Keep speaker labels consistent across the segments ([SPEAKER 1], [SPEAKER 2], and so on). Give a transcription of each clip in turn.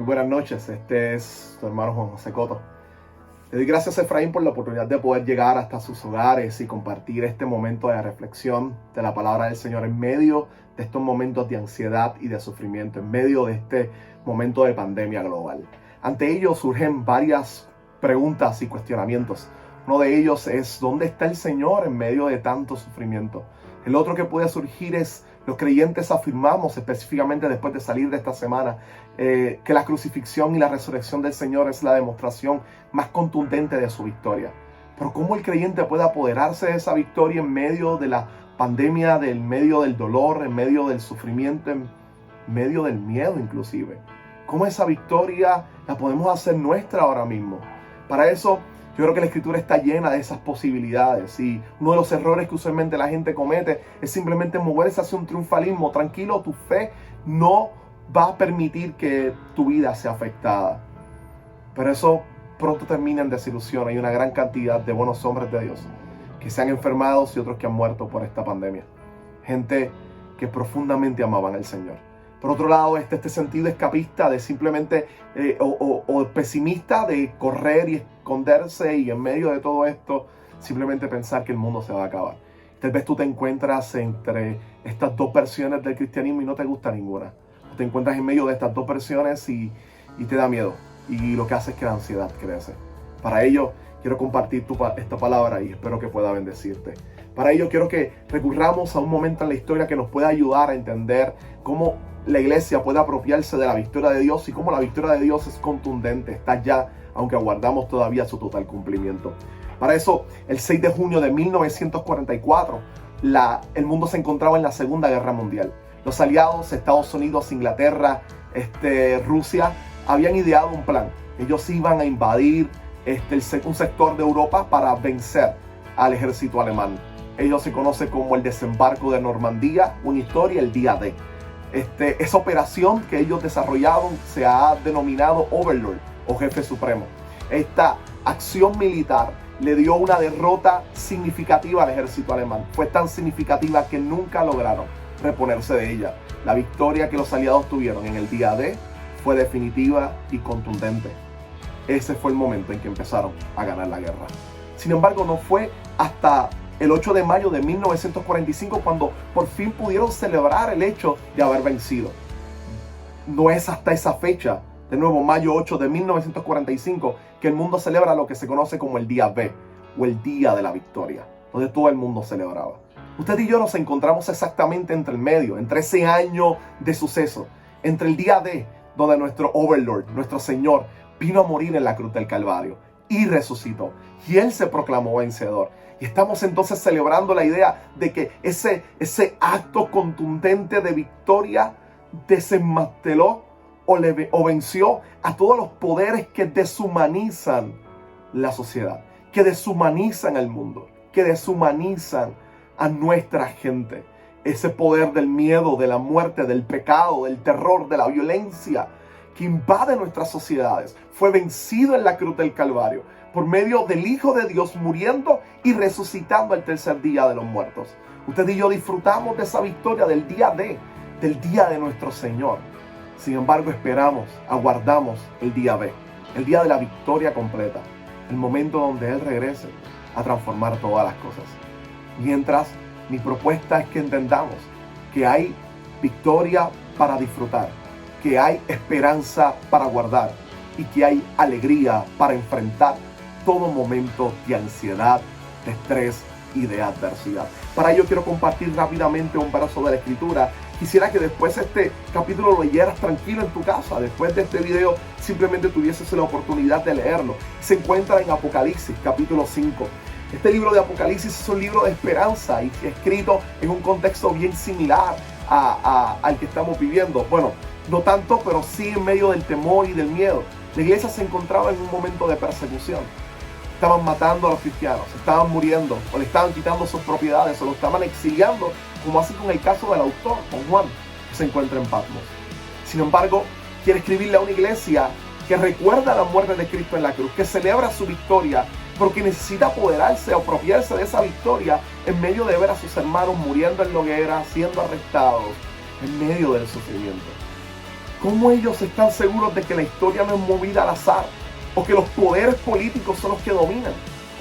[SPEAKER 1] buenas noches, este es tu hermano Juan José Coto. Le doy gracias a Efraín por la oportunidad de poder llegar hasta sus hogares y compartir este momento de reflexión de la palabra del Señor en medio de estos momentos de ansiedad y de sufrimiento, en medio de este momento de pandemia global. Ante ello surgen varias preguntas y cuestionamientos. Uno de ellos es: ¿dónde está el Señor en medio de tanto sufrimiento? El otro que puede surgir es: los creyentes afirmamos, específicamente después de salir de esta semana, que la crucifixión y la resurrección del Señor es la demostración más contundente de su victoria. Pero ¿cómo el creyente puede apoderarse de esa victoria en medio de la pandemia, en medio del dolor, en medio del sufrimiento, en medio del miedo inclusive? ¿Cómo esa victoria la podemos hacer nuestra ahora mismo? Para eso, yo creo que la Escritura está llena de esas posibilidades, y uno de los errores que usualmente la gente comete es simplemente moverse hacia un triunfalismo. Tranquilo, tu fe no va a permitir que tu vida sea afectada. Pero eso pronto termina en desilusión. Hay una gran cantidad de buenos hombres de Dios que se han enfermado y otros que han muerto por esta pandemia. Gente que profundamente amaban al Señor. Por otro lado, este sentido escapista de simplemente o pesimista de correr y esconderse, y en medio de todo esto simplemente pensar que el mundo se va a acabar. Tal vez tú te encuentras entre estas dos versiones del cristianismo y no te gusta ninguna. Te encuentras en medio de estas dos versiones y te da miedo, y lo que hace es que la ansiedad crece. Para ello quiero compartir esta palabra y espero que pueda bendecirte. Para ello quiero que recurramos a un momento en la historia que nos pueda ayudar a entender cómo la iglesia puede apropiarse de la victoria de Dios y cómo la victoria de Dios es contundente, está ya, aunque aguardamos todavía su total cumplimiento. Para eso, el 6 de junio de 1944, el mundo se encontraba en la Segunda Guerra Mundial. Los aliados, Estados Unidos, Inglaterra, Rusia, habían ideado un plan. Ellos iban a invadir un sector de Europa para vencer al ejército alemán. Ellos se conoce como el desembarco de Normandía, una historia, el día D. Esa operación que ellos desarrollaron se ha denominado Overlord o Jefe Supremo. Esta acción militar le dio una derrota significativa al ejército alemán. Fue tan significativa que nunca lograron reponerse de ella. La victoria que los aliados tuvieron en el día D fue definitiva y contundente. Ese fue el momento en que empezaron a ganar la guerra. Sin embargo, no fue hasta el 8 de mayo de 1945 cuando por fin pudieron celebrar el hecho de haber vencido. No es hasta esa fecha, de nuevo mayo 8 de 1945, que el mundo celebra lo que se conoce como el día B, o el día de la victoria, donde todo el mundo celebraba. Usted y yo nos encontramos exactamente entre el medio, entre ese año de suceso, entre el día D, donde nuestro Overlord, nuestro Señor, vino a morir en la cruz del Calvario y resucitó, y Él se proclamó vencedor. Y estamos entonces celebrando la idea de que ese acto contundente de victoria desmanteló o venció a todos los poderes que deshumanizan la sociedad, que deshumanizan el mundo, que deshumanizan a nuestra gente. Ese poder del miedo, de la muerte, del pecado, del terror, de la violencia que invade nuestras sociedades fue vencido en la cruz del Calvario por medio del Hijo de Dios muriendo y resucitando el tercer día de los muertos. Usted y yo disfrutamos de esa victoria del día D, del día de nuestro Señor. Sin embargo, esperamos, aguardamos el día B, el día de la victoria completa, el momento donde Él regrese a transformar todas las cosas. Mientras, mi propuesta es que entendamos que hay victoria para disfrutar, que hay esperanza para guardar y que hay alegría para enfrentar todo momento de ansiedad, de estrés y de adversidad. Para ello quiero compartir rápidamente un verso de la Escritura. Quisiera que después este capítulo lo leyeras tranquilo en tu casa. Después de este video simplemente tuvieses la oportunidad de leerlo. Se encuentra en Apocalipsis capítulo 5. Este libro de Apocalipsis es un libro de esperanza y escrito en un contexto bien similar al que estamos viviendo. Bueno, no tanto, pero sí en medio del temor y del miedo. La iglesia se encontraba en un momento de persecución. Estaban matando a los cristianos, estaban muriendo, o le estaban quitando sus propiedades, o lo estaban exiliando, como así con el caso del autor, con Juan, que se encuentra en Patmos. Sin embargo, quiere escribirle a una iglesia que recuerda la muerte de Cristo en la cruz, que celebra su victoria, porque necesita apoderarse, apropiarse de esa victoria en medio de ver a sus hermanos muriendo en la hoguera, siendo arrestados, en medio del sufrimiento. ¿Cómo ellos están seguros de que la historia no es movida al azar? ¿O que los poderes políticos son los que dominan?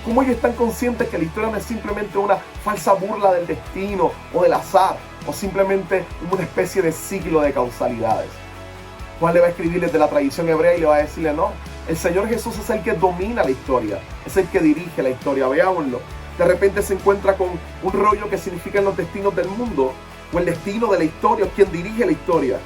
[SPEAKER 1] ¿Cómo ellos están conscientes que la historia no es simplemente una falsa burla del destino o del azar? O simplemente una especie de ciclo de causalidades. Juan le va a escribir desde la tradición hebrea y le va a decirle: no, el Señor Jesús es el que domina la historia, es el que dirige la historia, veámoslo. De repente se encuentra con un rollo que significan los destinos del mundo, o el destino de la historia, o quien dirige la historia.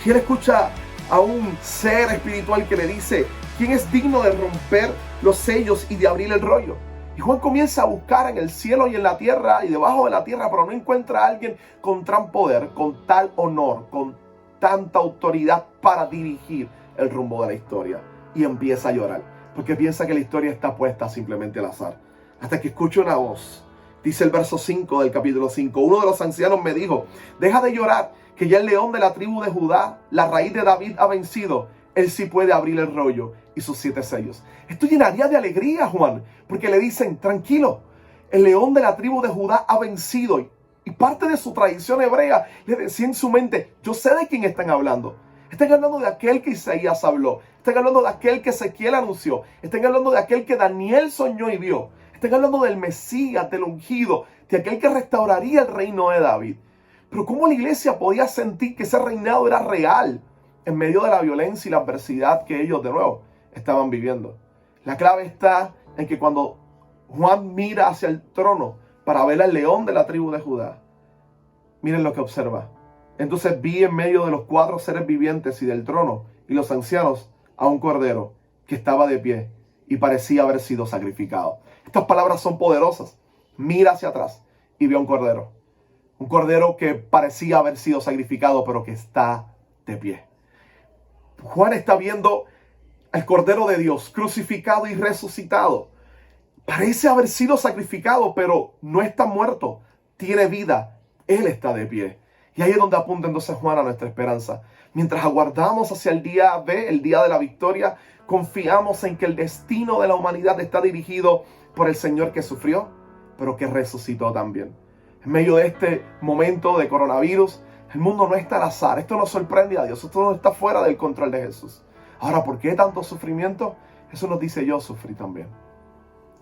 [SPEAKER 1] Y él escucha a un ser espiritual que le dice: ¿quién es digno de romper los sellos y de abrir el rollo? Y Juan comienza a buscar en el cielo y en la tierra y debajo de la tierra, pero no encuentra a alguien con tan poder, con tal honor, con tanta autoridad para dirigir el rumbo de la historia. Y empieza a llorar, porque piensa que la historia está puesta simplemente al azar. Hasta que escucha una voz. Dice el verso 5 del capítulo 5. Uno de los ancianos me dijo: deja de llorar, que ya el león de la tribu de Judá, la raíz de David, ha vencido. Él sí puede abrir el rollo y sus 7 sellos. Esto llenaría de alegría, Juan, porque le dicen: tranquilo, el león de la tribu de Judá ha vencido. Y parte de su tradición hebrea le decía en su mente: yo sé de quién están hablando. Están hablando de aquel que Isaías habló. Están hablando de aquel que Ezequiel anunció. Están hablando de aquel que Daniel soñó y vio. Están hablando del Mesías, del ungido, de aquel que restauraría el reino de David. Pero ¿cómo la iglesia podía sentir que ese reinado era real en medio de la violencia y la adversidad que ellos de nuevo estaban viviendo? La clave está en que cuando Juan mira hacia el trono para ver al león de la tribu de Judá, miren lo que observa. Entonces vi en medio de los 4 seres vivientes y del trono y los ancianos a un cordero que estaba de pie y parecía haber sido sacrificado. Estas palabras son poderosas. Mira hacia atrás y ve a un cordero. Un cordero que parecía haber sido sacrificado, pero que está de pie. Juan está viendo al Cordero de Dios crucificado y resucitado. Parece haber sido sacrificado, pero no está muerto. Tiene vida. Él está de pie. Y ahí es donde apunta entonces Juan a nuestra esperanza. Mientras aguardamos hacia el día B, el día de la victoria, confiamos en que el destino de la humanidad está dirigido por el Señor que sufrió, pero que resucitó también. En medio de este momento de coronavirus, el mundo no está al azar. Esto no sorprende a Dios. Esto no está fuera del control de Jesús. Ahora, ¿por qué tanto sufrimiento? Eso nos dice: yo sufrí también.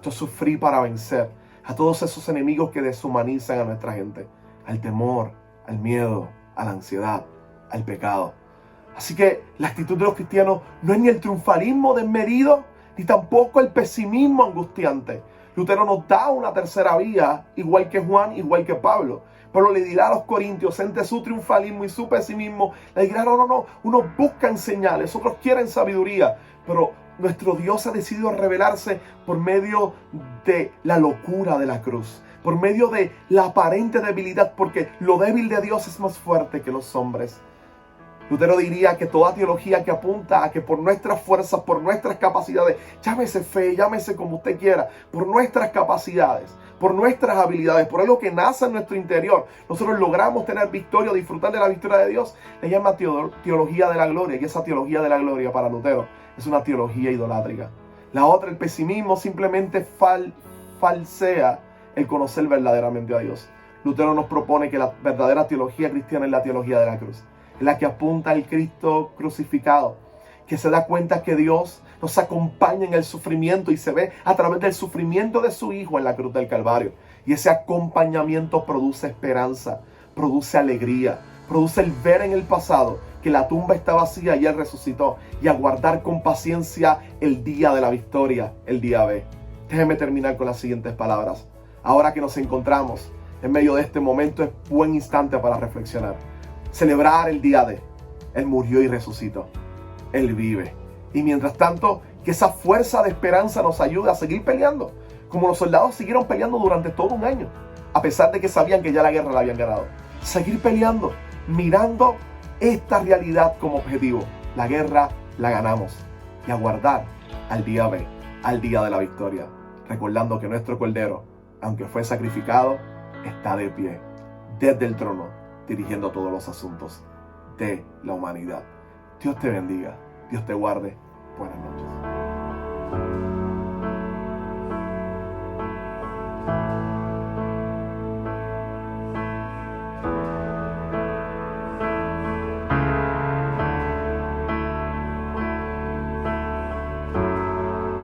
[SPEAKER 1] Yo sufrí para vencer a todos esos enemigos que deshumanizan a nuestra gente. Al temor, al miedo, a la ansiedad, al pecado. Así que la actitud de los cristianos no es ni el triunfalismo desmedido, ni tampoco el pesimismo angustiante. Lutero nos da una tercera vía, igual que Juan, igual que Pablo. Pablo le dirá a los corintios, entre su triunfalismo y su pesimismo, le dirá: no, unos buscan señales, otros quieren sabiduría, pero nuestro Dios ha decidido revelarse por medio de la locura de la cruz, por medio de la aparente debilidad, porque lo débil de Dios es más fuerte que los hombres. Lutero diría que toda teología que apunta a que por nuestras fuerzas, por nuestras capacidades, llámese fe, llámese como usted quiera, por nuestras capacidades, por nuestras habilidades, por algo que nace en nuestro interior, nosotros logramos tener victoria, disfrutar de la victoria de Dios, le llama teología de la gloria. Y esa teología de la gloria para Lutero es una teología idolátrica. La otra, el pesimismo, simplemente falsea el conocer verdaderamente a Dios. Lutero nos propone que la verdadera teología cristiana es la teología de la cruz, la que apunta al Cristo crucificado, que se da cuenta que Dios nos acompaña en el sufrimiento y se ve a través del sufrimiento de su Hijo en la cruz del Calvario. Y ese acompañamiento produce esperanza, produce alegría, produce el ver en el pasado que la tumba está vacía y Él resucitó, y aguardar con paciencia el día de la victoria, el día B. Déjeme terminar con las siguientes palabras. Ahora que nos encontramos en medio de este momento, es buen instante para reflexionar. Celebrar el día de Él murió y resucitó. Él vive. Y mientras tanto, que esa fuerza de esperanza nos ayude a seguir peleando, como los soldados siguieron peleando durante todo un año, a pesar de que sabían que ya la guerra la habían ganado. Seguir peleando, mirando esta realidad como objetivo. La guerra la ganamos. Y aguardar al día B, al día de la victoria, recordando que nuestro Cordero, aunque fue sacrificado, está de pie, desde el trono, dirigiendo todos los asuntos de la humanidad. Dios te bendiga, Dios te guarde. Buenas noches.